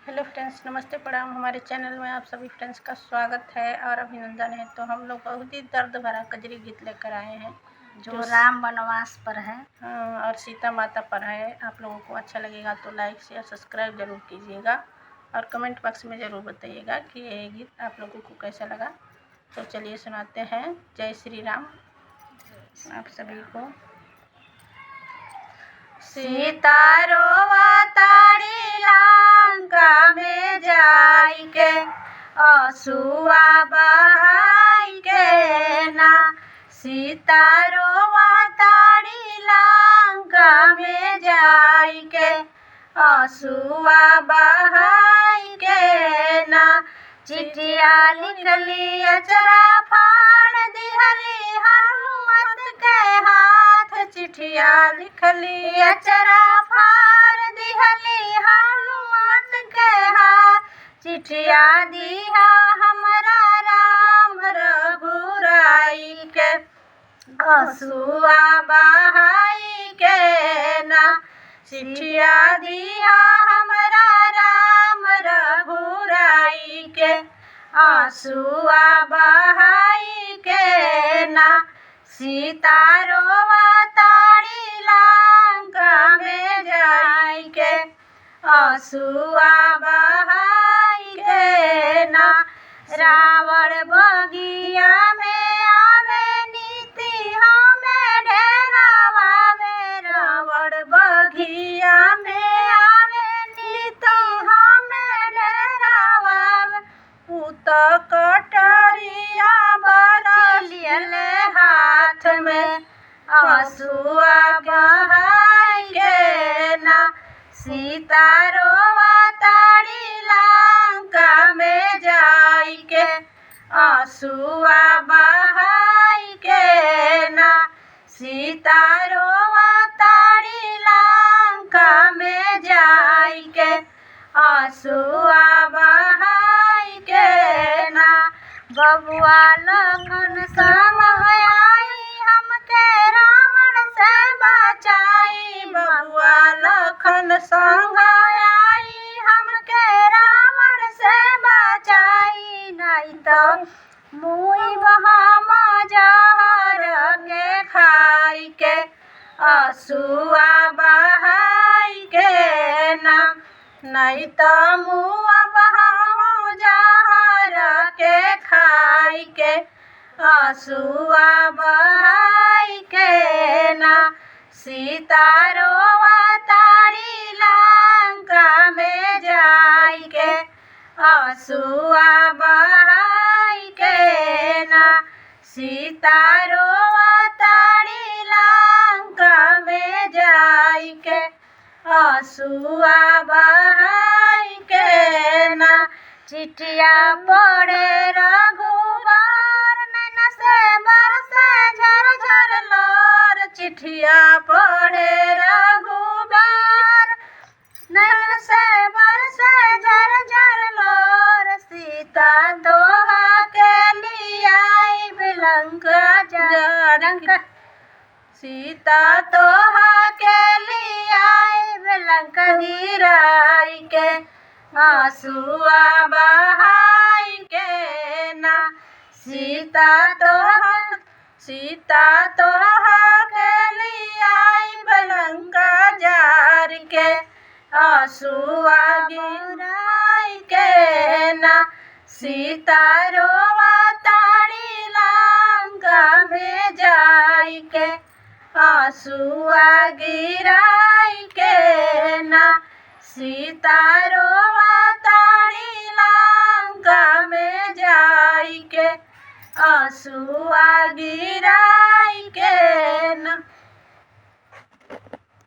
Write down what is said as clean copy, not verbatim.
Hello friends, नमस्ते प्रणाम। हमारे चैनल में आप सभी फ्रेंड्स का स्वागत है और अभिनंदन है। तो हम लोग बहुत ही दर्द भरा कजरी गीत लेकर आए हैं जो राम वनवास पर है। हाँ, और सीता माता पर है। आप लोगों को अच्छा लगेगा तो लाइक शेयर सब्सक्राइब जरूर कीजिएगा और कमेंट बॉक्स में ज़रूर बताइएगा कि ये गीत आप लोगों को कैसा लगा। तो चलिए सुनाते हैं। जय श्री राम आप सभी को। सीता रोवताड़ी लंका में जाई के असुआ बहाई के ना। सीता रोवताड़ी लंका में जाई के असुआ बहाई के ना। चिट्ठिया लिखली अचरा फाड़ दिहली हनुमत के हाथ। चिट्ठिया लिखली अचरा फाड़ दिहली हनुमत के हाथ। चिट्ठिया दिया हमरा राम रघुराई के असुआ बहाई के ना। चिट्ठिया दिया हमरा राम रघुराई के असुआ बहाई के ना। सीता रोवताड़ी लंका में जाई के असुआ बहाई के ना। रावण बगिया में आवे नीति हमें ढेरावे। रावण बगिया में आवे नीति हमें ढेरावे। उत कटरिया बरसिले हाथ में असुआ बहाई के ना। सीता रोवताड़ी लंका में जाई के असुआ बहाई के ना। सीता रोवताड़ी लंका में जाई के असुआ बहाई के ना। बबुआ लखन संग आई हमके रावण से बचाई। बबुआ लखन संग आई हमके रावण से बचाई। नहीं तो मुई हम जहर के खाई के असुआ बहाई के ना। नहीं तो मुआ हम जहर के खाई के असुआ बहाई के ना। सीता रोवताड़ी लंका में जाई के असुआ बहाई के ना। सीता रोवताड़ी लंका में जाई के असुआ बहाई के ना। चिट्ठिया पढ़े रघुबर नैना से बरसे झरझर लोर। चिट्ठिया पढ़े रघुबर नैना से बरसे झरझर लोर। सीता दोहा के लियाई लंका जा। सीता तोहा के लियाई लंका गिराई के असुआ बहाई के ना। सीता तोहा के लियाई लंका जार के असुआ गिराई के ना। सीता रोवताड़ी लंका में जाई के असुआ गिराई के ना। सीता रोवताड़ी लंका में जाई के असुआ गिराई के ना।